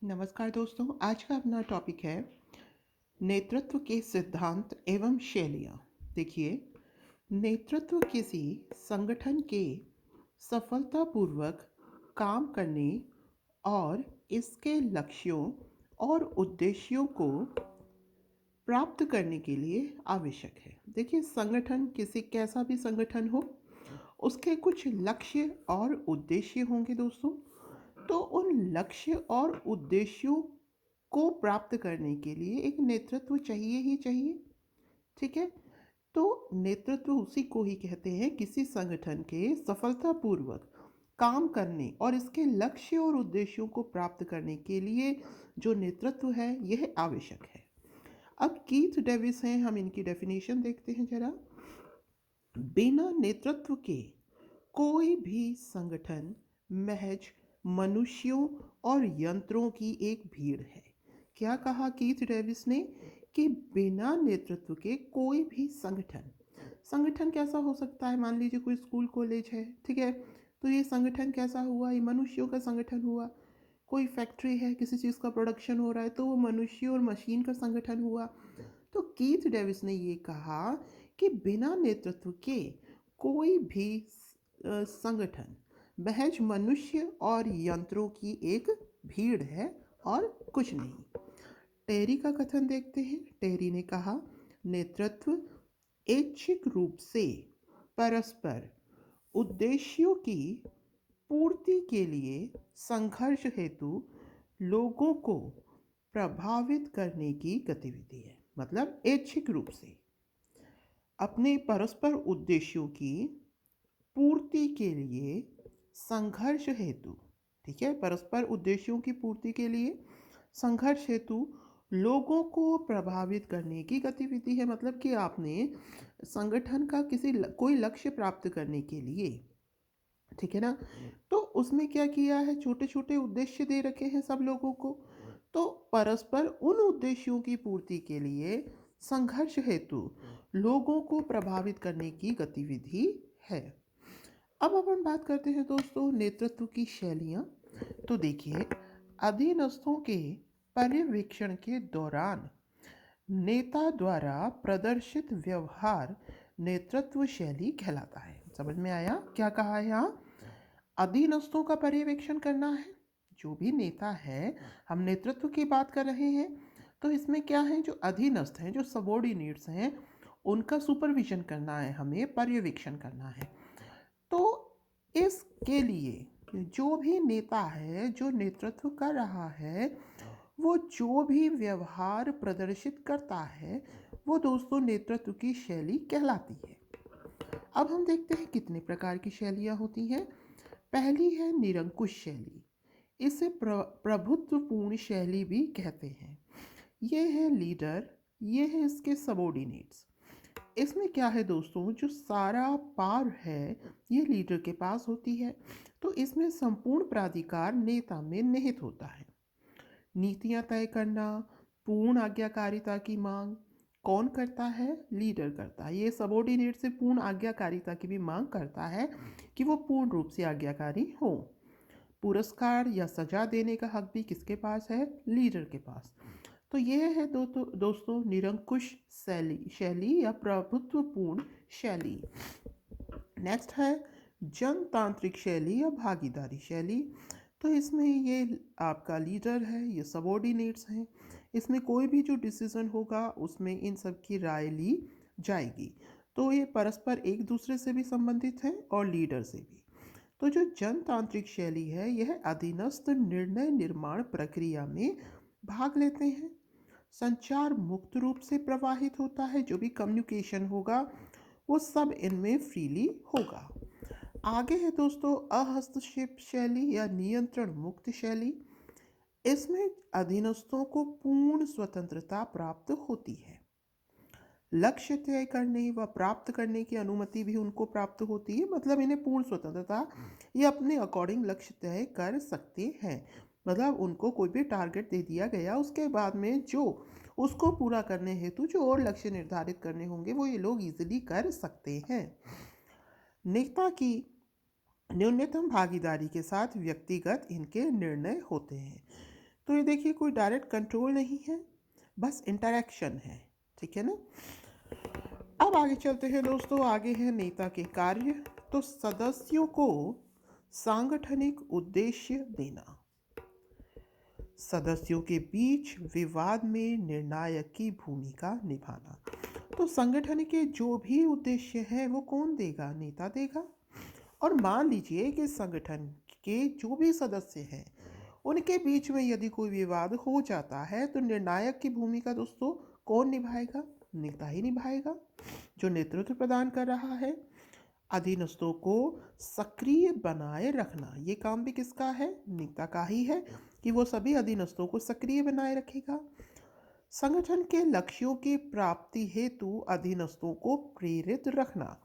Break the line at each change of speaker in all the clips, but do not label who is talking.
नमस्कार दोस्तों, आज का अपना टॉपिक है नेतृत्व के सिद्धांत एवं शैलियाँ। देखिए, नेतृत्व किसी संगठन के सफलतापूर्वक काम करने और इसके लक्ष्यों और उद्देश्यों को प्राप्त करने के लिए आवश्यक है। देखिए, संगठन किसी कैसा भी संगठन हो, उसके कुछ लक्ष्य और उद्देश्य होंगे दोस्तों। तो उन लक्ष्य और उद्देश्यों को प्राप्त करने के लिए एक नेतृत्व चाहिए ही चाहिए। ठीक है। तो नेतृत्व उसी को ही कहते हैं, किसी संगठन के सफलतापूर्वक काम करने और इसके लक्ष्य और उद्देश्यों को प्राप्त करने के लिए जो नेतृत्व है यह आवश्यक है। अब कीथ डेविस हैं, हम इनकी डेफिनेशन देखते हैं जरा। बिना नेतृत्व के कोई भी संगठन महज मनुष्यों और यंत्रों की एक भीड़ है। क्या कहा कीथ डेविस ने कि बिना नेतृत्व के कोई भी संगठन संगठन कैसा हो सकता है? मान लीजिए कोई स्कूल कॉलेज है, ठीक है, तो ये संगठन कैसा हुआ? ये मनुष्यों का संगठन हुआ। कोई फैक्ट्री है, किसी चीज़ का प्रोडक्शन हो रहा है, तो वो मनुष्य और मशीन का संगठन हुआ। तो कीथ डेविस ने ये कहा कि बिना नेतृत्व के कोई भी संगठन महज मनुष्य और यंत्रों की एक भीड़ है और कुछ नहीं। टेरी का कथन देखते हैं। टेरी ने कहा, नेतृत्व ऐच्छिक रूप से परस्पर उद्देश्यों की पूर्ति के लिए संघर्ष हेतु लोगों को प्रभावित करने की गतिविधि है। मतलब ऐच्छिक रूप से अपने परस्पर उद्देश्यों की पूर्ति के लिए संघर्ष हेतु, ठीक है, परस्पर उद्देश्यों की पूर्ति के लिए संघर्ष हेतु लोगों को प्रभावित करने की गतिविधि है। मतलब कि आपने संगठन का कोई लक्ष्य प्राप्त करने के लिए, ठीक है ना, तो उसमें क्या किया है, छोटे छोटे उद्देश्य दे रखे हैं सब लोगों को। तो परस्पर उन उद्देश्यों की पूर्ति के लिए संघर्ष हेतु लोगों को प्रभावित करने की गतिविधि है। अब अपन बात करते हैं दोस्तों नेतृत्व की शैलियाँ। तो देखिए, अधीनस्थों के पर्यवेक्षण के दौरान नेता द्वारा प्रदर्शित व्यवहार नेतृत्व शैली कहलाता है। समझ में आया क्या कहा है यहाँ? अधीनस्थों का पर्यवेक्षण करना है। जो भी नेता है, हम नेतृत्व की बात कर रहे हैं, तो इसमें क्या है, जो अधीनस्थ हैं, जो सबॉर्डिनेट्स हैं, उनका सुपरविजन करना है, हमें पर्यवेक्षण करना है। तो इसके लिए जो भी नेता है, जो नेतृत्व कर रहा है, वो जो भी व्यवहार प्रदर्शित करता है, वो दोस्तों नेतृत्व की शैली कहलाती है। अब हम देखते हैं कितने प्रकार की शैलियाँ होती हैं। पहली है निरंकुश शैली। इसे प्रभुत्वपूर्ण शैली भी कहते हैं। ये है लीडर, ये है इसके सबॉर्डिनेट्स। इसमें क्या है दोस्तों, जो सारा पावर है ये लीडर के पास होती है। तो इसमें संपूर्ण प्राधिकार नेता में निहित होता है। नीतियां तय करना, पूर्ण आज्ञाकारिता की मांग कौन करता है? लीडर करता है। ये सबॉर्डिनेट से पूर्ण आज्ञाकारिता की भी मांग करता है कि वो पूर्ण रूप से आज्ञाकारी हो। पुरस्कार या सजा देने का हक भी किसके पास है? लीडर के पास। तो यह है दोस्तों निरंकुश शैली या प्रभुत्वपूर्ण शैली। नेक्स्ट है जनतांत्रिक शैली या भागीदारी शैली। तो इसमें ये आपका लीडर है, ये सबॉर्डिनेट्स हैं। इसमें कोई भी जो डिसीजन होगा उसमें इन सब की राय ली जाएगी। तो ये परस्पर एक दूसरे से भी संबंधित है और लीडर से भी। तो जो जनतांत्रिक शैली है यह अधीनस्थ निर्णय निर्माण प्रक्रिया में भाग लेते हैं। संचार मुक्त रूप से प्रवाहित होता है, जो भी कम्युनिकेशन होगा वो सब इनमें फ्रीली होगा। आगे है दोस्तों अहस्तक्षेप शैली या नियंत्रण मुक्त शैली। इसमें अधीनस्थों को पूर्ण स्वतंत्रता प्राप्त होती है। लक्ष्य तय करने व प्राप्त करने की अनुमति भी उनको प्राप्त होती है। मतलब इन्हें पूर्ण स्वतंत्रता, ये अपने अकॉर्डिंग लक्ष्य तय कर सकते हैं। मतलब उनको कोई भी टारगेट दे दिया गया, उसके बाद में जो उसको पूरा करने हेतु जो और लक्ष्य निर्धारित करने होंगे वो ये लोग इजीली कर सकते हैं। नेता की न्यूनतम भागीदारी के साथ व्यक्तिगत इनके निर्णय होते हैं। तो ये देखिए कोई डायरेक्ट कंट्रोल नहीं है, बस इंटरेक्शन है। ठीक है ना। अब आगे चलते हैं दोस्तों। आगे है नेता के कार्य। तो सदस्यों को सांगठनिक उद्देश्य देना, सदस्यों के बीच विवाद में निर्णायक की भूमिका निभाना। तो संगठन के जो भी उद्देश्य है वो कौन देगा? नेता देगा। और मान लीजिए कि संगठन के जो भी सदस्य हैं उनके बीच में यदि कोई विवाद हो जाता है तो निर्णायक की भूमिका दोस्तों कौन निभाएगा? नेता ही निभाएगा, जो नेतृत्व प्रदान कर रहा है। अधीनस्थों को सक्रिय बनाए रखना, ये काम भी किसका है? नेता का ही है, कि वो सभी अधीनस्थों को सक्रिय बनाए रखेगा। संगठन के लक्ष्यों की प्राप्ति हेतु अधीनस्थों को प्रेरित रखना,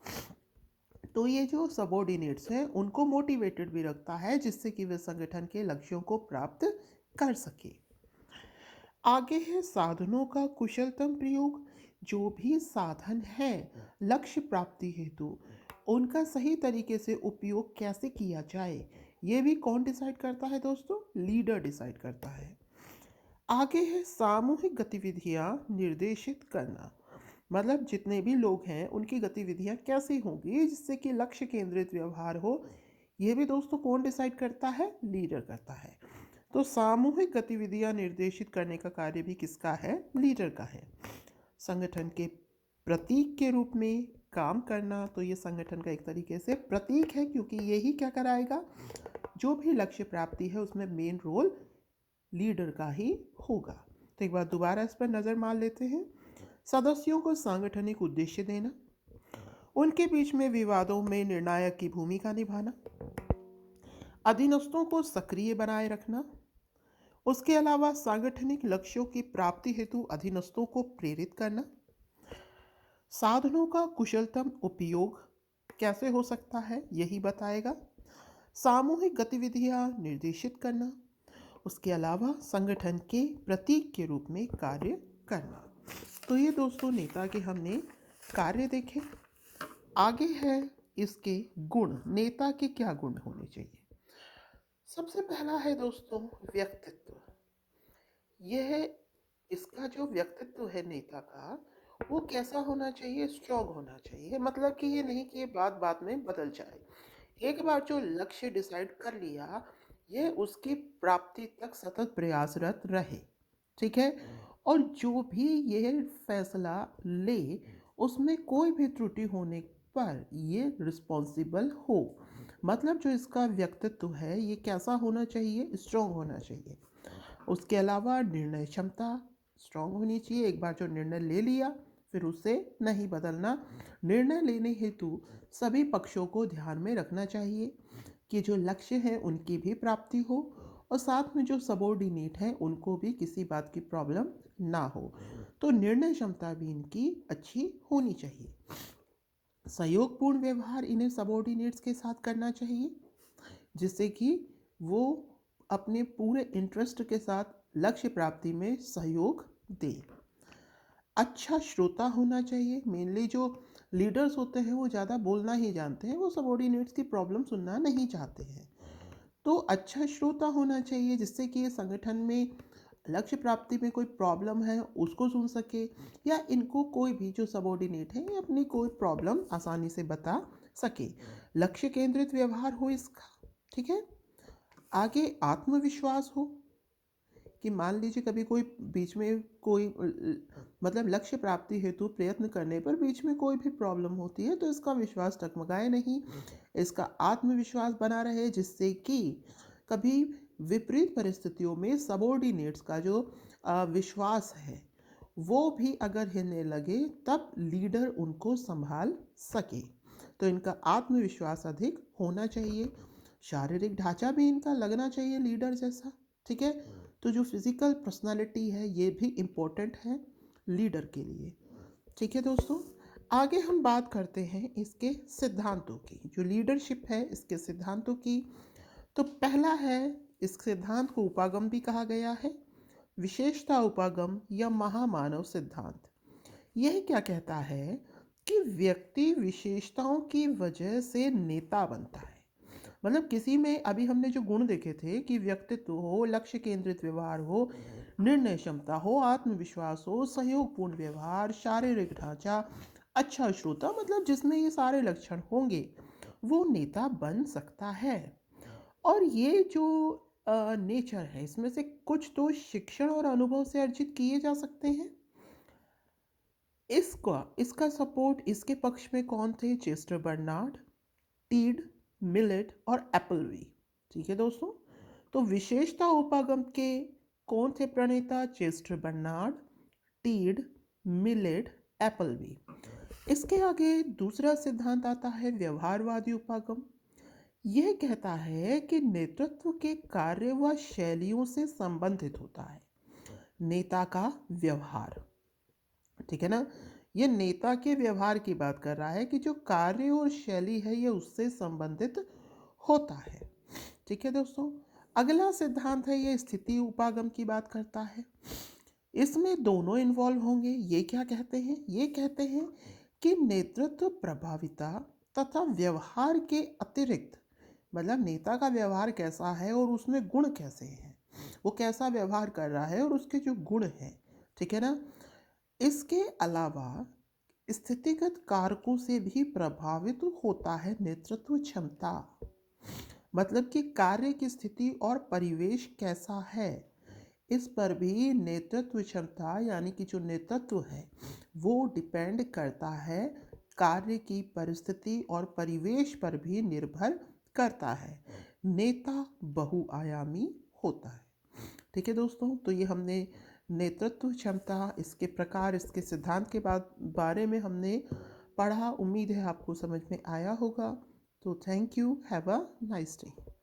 तो ये जो सबॉर्डिनेट्स हैं उनको मोटिवेटेड भी रखता है, जिससे कि वे संगठन के लक्ष्यों को प्राप्त कर सके। आगे है साधनों का कुशलतम प्रयोग। जो भी साधन है लक्ष्य प्राप्ति हेतु, उनका सही तरीके से उपयोग कैसे किया जाए, ये भी कौन डिसाइड करता है दोस्तों? लीडर डिसाइड करता है। आगे है सामूहिक गतिविधियां निर्देशित करना, मतलब जितने भी लोग हैं उनकी गतिविधियां कैसी होंगी जिससे कि लक्ष्य केंद्रित व्यवहार हो, ये भी दोस्तों कौन डिसाइड करता है? लीडर करता है। तो सामूहिक गतिविधियां निर्देशित करने का कार्य भी किसका है? लीडर का है। संगठन के प्रतीक के रूप में काम करना, तो ये संगठन का एक तरीके से प्रतीक है, क्योंकि यही क्या कराएगा? जो भी लक्ष्य प्राप्ति है उसमें मेन रोल लीडर का ही होगा। तो एक बार दोबारा इस पर नज़र मार लेते हैं। सदस्यों को सांगठनिक उद्देश्य देना, उनके बीच में विवादों में निर्णायक की भूमिका निभाना, अधीनस्थों को सक्रिय बनाए रखना, उसके अलावा सांगठनिक लक्ष्यों की प्राप्ति हेतु अधीनस्थों को प्रेरित करना, साधनों का कुशलतम उपयोग कैसे हो सकता है यही बताएगा, सामूहिक गतिविधियां निर्देशित करना, उसके अलावा संगठन के प्रतीक के रूप में कार्य करना। तो ये दोस्तों नेता के हमने कार्य देखे। आगे है इसके गुण। नेता के क्या गुण होने चाहिए? सबसे पहला है दोस्तों व्यक्तित्व। यह इसका जो व्यक्तित्व है नेता का, वो कैसा होना चाहिए? स्ट्रॉन्ग होना चाहिए। मतलब कि ये नहीं कि ये बात बात में बदल जाए। एक बार जो लक्ष्य डिसाइड कर लिया, ये उसकी प्राप्ति तक सतत प्रयासरत रहे। ठीक है। और जो भी ये फैसला ले उसमें कोई भी त्रुटि होने पर ये रिस्पॉन्सिबल हो। मतलब जो इसका व्यक्तित्व है ये कैसा होना चाहिए? स्ट्रॉन्ग होना चाहिए। उसके अलावा निर्णय क्षमता स्ट्रॉन्ग होनी चाहिए। एक बार जो निर्णय ले लिया फिर उसे नहीं बदलना। निर्णय लेने हेतु सभी पक्षों को ध्यान में रखना चाहिए कि जो लक्ष्य है उनकी भी प्राप्ति हो, और साथ में जो सबॉर्डिनेट हैं उनको भी किसी बात की प्रॉब्लम ना हो। तो निर्णय क्षमता भी इनकी अच्छी होनी चाहिए। सहयोगपूर्ण व्यवहार इन्हें सबॉर्डिनेट्स के साथ करना चाहिए, जिससे कि वो अपने पूरे इंटरेस्ट के साथ लक्ष्य प्राप्ति में सहयोग दे। अच्छा श्रोता होना चाहिए। मेनली जो लीडर्स होते हैं वो ज़्यादा बोलना ही जानते हैं, वो सबॉर्डिनेट्स की प्रॉब्लम सुनना नहीं चाहते हैं। तो अच्छा श्रोता होना चाहिए जिससे कि ये संगठन में लक्ष्य प्राप्ति में कोई प्रॉब्लम है उसको सुन सके, या इनको कोई भी जो सबॉर्डिनेट है ये अपनी कोई प्रॉब्लम आसानी से बता सके। लक्ष्य केंद्रित व्यवहार हो इसका। ठीक है। आगे आत्मविश्वास हो, कि मान लीजिए कभी कोई बीच में कोई मतलब लक्ष्य प्राप्ति हेतु प्रयत्न करने पर बीच में कोई भी प्रॉब्लम होती है तो इसका विश्वास टकमगाए नहीं, इसका आत्मविश्वास बना रहे, जिससे कि कभी विपरीत परिस्थितियों में सबॉर्डिनेट्स का जो विश्वास है वो भी अगर हिलने लगे तब लीडर उनको संभाल सके। तो इनका आत्मविश्वास अधिक होना चाहिए। शारीरिक ढांचा भी इनका लगना चाहिए लीडर जैसा। ठीक है। तो जो फिजिकल पर्सनालिटी है ये भी इम्पोर्टेंट है लीडर के लिए। ठीक है दोस्तों। आगे हम बात करते हैं इसके सिद्धांतों की, जो लीडरशिप है इसके सिद्धांतों की। तो पहला है, इस सिद्धांत को उपागम भी कहा गया है, विशेषता उपागम या महामानव सिद्धांत। यह क्या कहता है कि व्यक्ति विशेषताओं की वजह से नेता बनता है। मतलब किसी में अभी हमने जो गुण देखे थे कि व्यक्तित्व हो, लक्ष्य केंद्रित व्यवहार हो, निर्णय क्षमता हो, आत्मविश्वास हो, सहयोगपूर्ण व्यवहार, शारीरिक ढांचा, अच्छा श्रोता, मतलब जिसमें ये सारे लक्षण होंगे वो नेता बन सकता है। और ये जो नेचर है इसमें से कुछ तो शिक्षण और अनुभव से अर्जित किए जा सकते हैं। इसका इसका सपोर्ट इसके पक्ष में कौन थे? चेस्टर बर्नार्ड, टीड, मिलेट और एप्पलवी। ठीक है दोस्तों, तो विशेषता उपागम के कौन थे प्रणेता? Chester Barnard, Tead, Millett, Appleby. इसके आगे दूसरा सिद्धांत आता है व्यवहारवादी उपागम। यह कहता है कि नेतृत्व के कार्य व शैलियों से संबंधित होता है नेता का व्यवहार। ठीक है ना, ये नेता के व्यवहार की बात कर रहा है कि जो कार्य और शैली है ये उससे संबंधित होता है। ठीक है दोस्तों, अगला सिद्धांत है ये स्थिति उपागम की बात करता है। इसमें दोनों इन्वॉल्व होंगे। ये क्या कहते हैं? ये कहते हैं कि नेतृत्व प्रभाविता तथा व्यवहार के अतिरिक्त, मतलब नेता का व्यवहार कैसा है और उसमें गुण कैसे हैं, वो कैसा व्यवहार कर रहा है और उसके जो गुण हैं, ठीक है ना, इसके अलावा स्थितिगत कारकों से भी प्रभावित होता है नेतृत्व क्षमता। मतलब कि कार्य की स्थिति और परिवेश कैसा है, इस पर भी नेतृत्व क्षमता यानी कि जो नेतृत्व है वो डिपेंड करता है, कार्य की परिस्थिति और परिवेश पर भी निर्भर करता है। नेता बहुआयामी होता है। ठीक है दोस्तों, तो ये हमने नेतृत्व क्षमता, इसके प्रकार, इसके सिद्धांत के बारे में हमने पढ़ा। उम्मीद है आपको समझ में आया होगा। तो thank you, have a nice day.